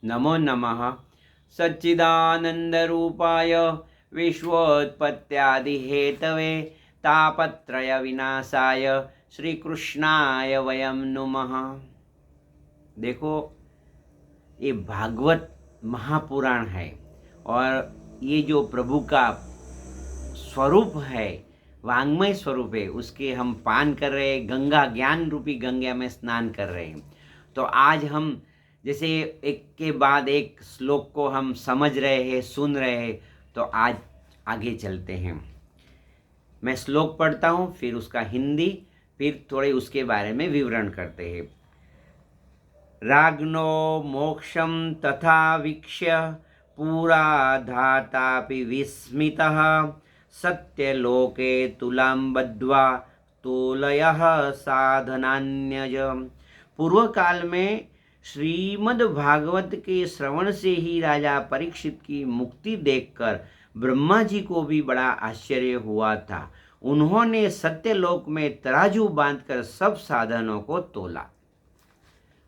नमो नमः सच्चिदानन्दरूपाय विश्वोत्पत्त्यादिहेतवे तापत्रयविनाशाय श्रीकृष्णाय वयं नुमः। देखो, ये भागवत महापुराण है और ये जो प्रभु का स्वरूप है, वांग्मय स्वरूप है, उसके हम पान कर रहे हैं। गंगा, ज्ञान रूपी गंगा में स्नान कर रहे हैं। तो आज हम जैसे एक के बाद एक श्लोक को हम समझ रहे हैं, सुन रहे हैं, तो आज आगे चलते हैं। मैं श्लोक पढ़ता हूँ, फिर उसका हिंदी, फिर थोड़े उसके बारे में विवरण करते हैं। राग्नो मोक्षं तथा वीक्ष्य पूरा धातापि विस्मितः सत्यलोके तुलां बद्ध्वा तोलयः साधनान्यज। पूर्व काल में श्रीमद् भागवत के श्रवण से ही राजा परीक्षित की मुक्ति देखकर ब्रह्मा जी को भी बड़ा आश्चर्य हुआ था। उन्होंने सत्यलोक में तराजू बांधकर सब साधनों को तोला।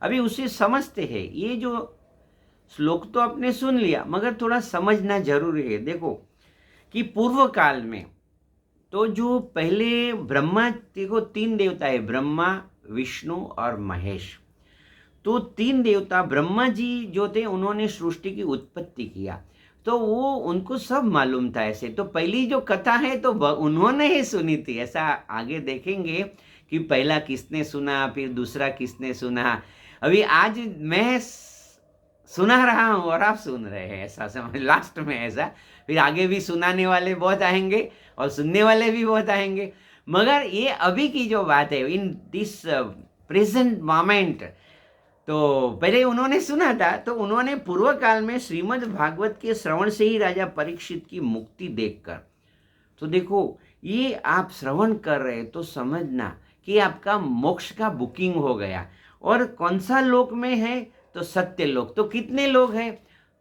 अभी उसे समझते हैं। ये जो श्लोक तो आपने सुन लिया, मगर थोड़ा समझना जरूरी है। देखो कि पूर्व काल में तो जो पहले ब्रह्मा, देखो तीन देवता है, ब्रह्मा, विष्णु और महेश। तो तीन देवता, ब्रह्मा जी जो थे उन्होंने सृष्टि की उत्पत्ति किया, तो वो उनको सब मालूम था। ऐसे तो पहली जो कथा है तो उन्होंने ही सुनी थी। ऐसा आगे देखेंगे कि पहला किसने सुना, फिर दूसरा किसने सुना। अभी आज मैं सुना रहा हूँ और आप सुन रहे हैं, ऐसा समझ। लास्ट में ऐसा, फिर आगे भी सुनाने वाले बहुत आएंगे और सुनने वाले भी बहुत आएंगे। मगर ये अभी की जो बात है, इन दिस प्रेजेंट मोमेंट, तो पहले उन्होंने सुना था। तो उन्होंने पूर्व काल में श्रीमद् भागवत के श्रवण से ही राजा परीक्षित की मुक्ति देखकर, तो देखो ये आप श्रवण कर रहे तो समझना कि आपका मोक्ष का बुकिंग हो गया। और कौन सा लोक में है? तो सत्य लोक। तो कितने लोग हैं?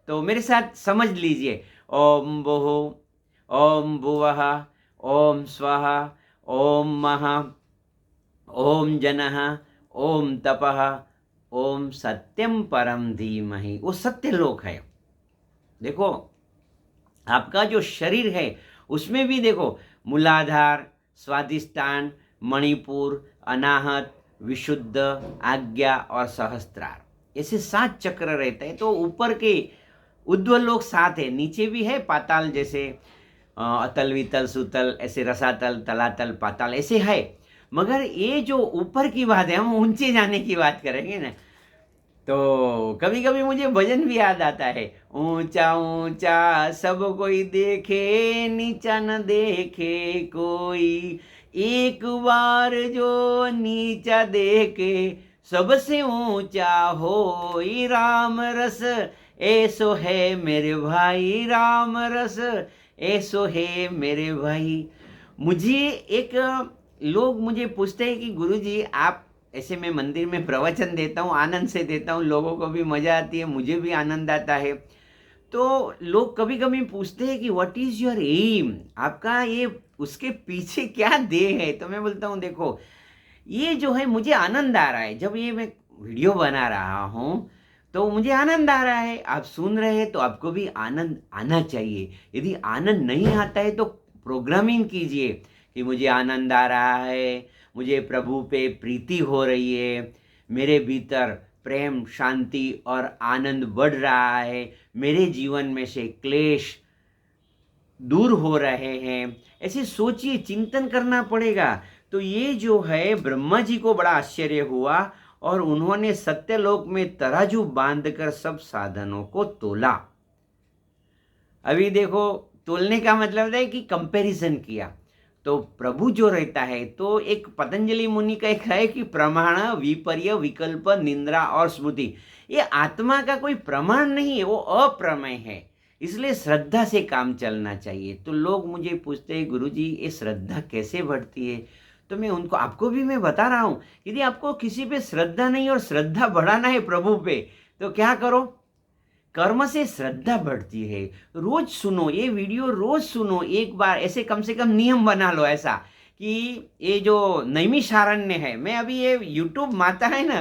तो मेरे साथ समझ लीजिए। ओम भुः, ओम भुवः, ओम स्वः, ओम महा, ओम जनः, ओम तपः, ओम सत्यम परम धीमहि। वो सत्य लोक है। देखो आपका जो शरीर है उसमें भी देखो मूलाधार, स्वादिष्ठान, मणिपुर, अनाहत, विशुद्ध, आज्ञा और सहस्त्रार, ऐसे 7 चक्र रहते हैं। तो ऊपर के उद्वल लोक 7 है, नीचे भी है पाताल, जैसे अतल, वितल, सुतल, ऐसे रसातल, तलातल, पाताल ऐसे है। मगर ये जो ऊपर की बात है, हम ऊंचे जाने की बात करेंगे ना, तो कभी कभी मुझे भजन भी याद आता है। ऊंचा ऊंचा सब कोई देखे, नीचा न देखे कोई, एक बार जो नीचा देखे सबसे ऊंचा होई। राम रस ऐसो है मेरे भाई, राम रस ऐसो है मेरे भाई। मुझे एक लोग मुझे पूछते हैं कि गुरुजी आप, ऐसे मैं मंदिर में प्रवचन देता हूँ, आनंद से देता हूँ, लोगों को भी मजा आती है, मुझे भी आनंद आता है। तो लोग कभी कभी पूछते हैं कि व्हाट इज योर एम, आपका ये उसके पीछे क्या ध्येय है। तो मैं बोलता हूँ देखो, ये जो है मुझे आनंद आ रहा है। जब ये मैं वीडियो बना रहा हूँ तो मुझे आनंद आ रहा है, आप सुन रहे हैं तो आपको भी आनंद आना चाहिए। यदि आनंद नहीं आता है तो प्रोग्रामिंग कीजिए कि मुझे आनंद आ रहा है, मुझे प्रभु पे प्रीति हो रही है, मेरे भीतर प्रेम, शांति और आनंद बढ़ रहा है, मेरे जीवन में से क्लेश दूर हो रहे हैं। ऐसे सोचिए, चिंतन करना पड़ेगा। तो ये जो है ब्रह्मा जी को बड़ा आश्चर्य हुआ और उन्होंने सत्यलोक में तराजू बांधकर सब साधनों को तोला। अभी देखो, तोलने का मतलब है कि कंपैरिजन किया। तो प्रभु जो रहता है, तो एक पतंजलि मुनि का एक है कि प्रमाण, विपर्य, विकल्प, निंद्रा और स्मृति, ये आत्मा का कोई प्रमाण नहीं है, वो अप्रमेय है। इसलिए श्रद्धा से काम चलना चाहिए। तो लोग मुझे पूछते हैं गुरुजी ये श्रद्धा कैसे बढ़ती है? तो मैं उनको, आपको भी मैं बता रहा हूँ, यदि आपको किसी पे श्रद्धा नहीं और श्रद्धा बढ़ाना है प्रभु पे, तो क्या करो? कर्म से श्रद्धा बढ़ती है। रोज सुनो ये वीडियो, रोज सुनो एक बार, ऐसे कम से कम नियम बना लो ऐसा कि ये जो नैमिषारण्य है, मैं अभी ये यूट्यूब माता है ना,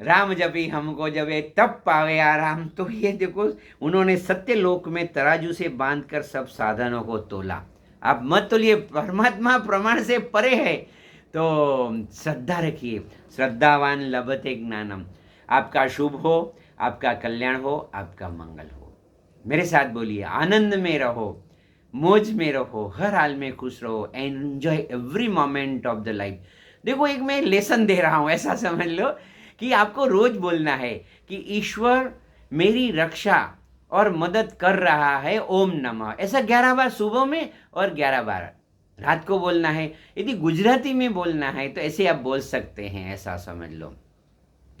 राम जपी हमको जब ये तब पावे आराम। तो ये देखो, उन्होंने सत्य लोक में तराजू से बांधकर सब साधनों को तोला। आप मत तोलिए, परमात्मा प्रमाण से परे है। तो श्रद्धा रखिए, श्रद्धावान लभते ज्ञानम। आपका शुभ हो, आपका कल्याण हो, आपका मंगल हो। मेरे साथ बोलिए, आनंद में रहो, मौज में रहो, हर हाल में खुश रहो, enjoy every moment of the life. देखो, एक मैं लेसन दे रहा हूँ, ऐसा समझ लो कि आपको रोज बोलना है कि ईश्वर मेरी रक्षा और मदद कर रहा है, ओम नमः। ऐसा 11 बार सुबह में और 11 बार रात को बोलना है। यदि गुजराती में बोलना है तो ऐसे आप बोल सकते हैं, ऐसा समझ लो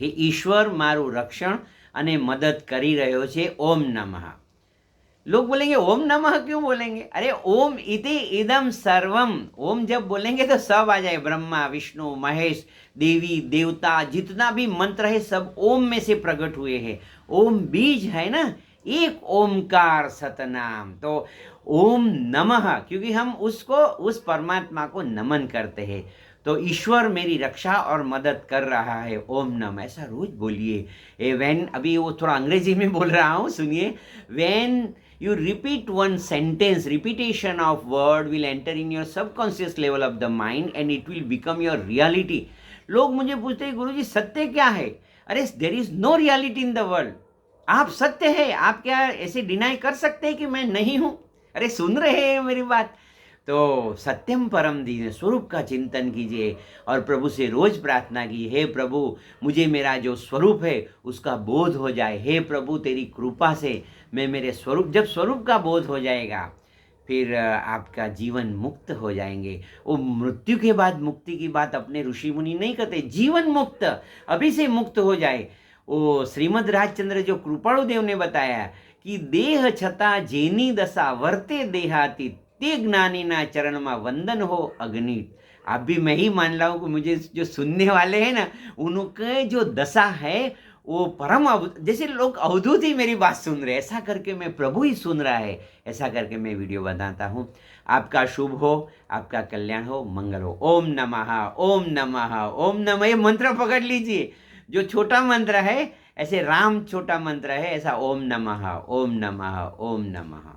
कि ईश्वर मारू रक्षण અને મદદ કરી રહ્યો છે, ઓમ નમઃ। लोग बोलेंगे ओम नमः क्यों बोलेंगे? अरे ओम इति इदम सर्वम। ओम जब बोलेंगे तो सब आ जाए, ब्रह्मा विष्णु महेश देवी देवता, जितना भी मंत्र है सब ओम में से प्रकट हुए हैं। ओम बीज है ना, एक ओमकार सतनाम। तो ओम नमः, क्योंकि हम उसको, उस परमात्मा को नमन करते हैं। तो ईश्वर मेरी रक्षा और मदद कर रहा है, ओम नमः। ऐसा रोज बोलिए। व्हेन, अभी वो थोड़ा अंग्रेजी में बोल रहा हूँ, सुनिए। When you repeat one sentence, repetition of word will enter in your subconscious level of the mind and it will become your reality। लोग मुझे पूछते हैं, गुरुजी सत्य क्या है? अरे there is no reality in the world। आप सत्य है, आप क्या ऐसे डिनाई कर सकते हैं कि मैं नहीं हूं? अरे सुन रहे हैं मेरी बात? तो सत्यम परम दीजिए, स्वरूप का चिंतन कीजिए और प्रभु से रोज प्रार्थना की, हे प्रभु मुझे मेरा जो स्वरूप है उसका बोध हो जाए। हे प्रभु तेरी कृपा से मैं मेरे स्वरूप, जब स्वरूप का बोध हो जाएगा फिर आपका जीवन मुक्त हो जाएंगे। वो मृत्यु के बाद मुक्ति की बात अपने ऋषि मुनि नहीं करते, जीवन मुक्त अभी से मुक्त हो जाए। वो श्रीमद राजचंद्र जो कृपाणु देव ने बताया कि देह छता जेनी दशा वर्ते देहातीत, ते ज्ञानी ना चरण में वंदन हो अग्नित। आप भी मैं ही मान ला हूँ कि मुझे जो सुनने वाले हैं ना, उनके जो दशा है वो परम जैसे लोग अवधूत ही मेरी बात सुन रहे, ऐसा करके मैं, प्रभु ही सुन रहा है, ऐसा करके मैं वीडियो बनाता हूँ। आपका शुभ हो, आपका कल्याण हो, मंगल हो। ओम नमः, ओम नमः, ओम नमः। ये मंत्र पकड़ लीजिए, जो छोटा मंत्र है, ऐसे राम छोटा मंत्र है, ऐसा ओम नमः, ओम नमः, ओम नमः।